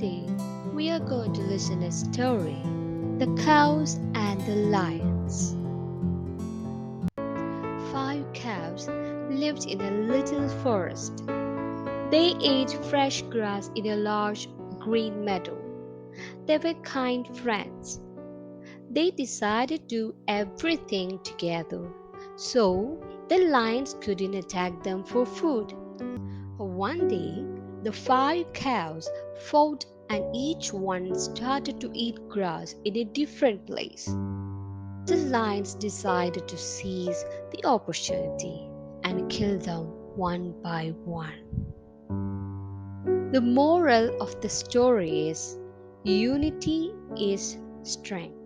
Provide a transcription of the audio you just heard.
Today, we are going to listen a story, The Cows and the Lions. Five cows lived in a little forest. They ate fresh grass in a large green meadow. They were kind friends. They decided to do everything together, so the lions couldn't attack them for food. One day, the five cows fought and each one started to eat grass in a different place. The lions decided to seize the opportunity and kill them one by one. The moral of the story is unity is strength.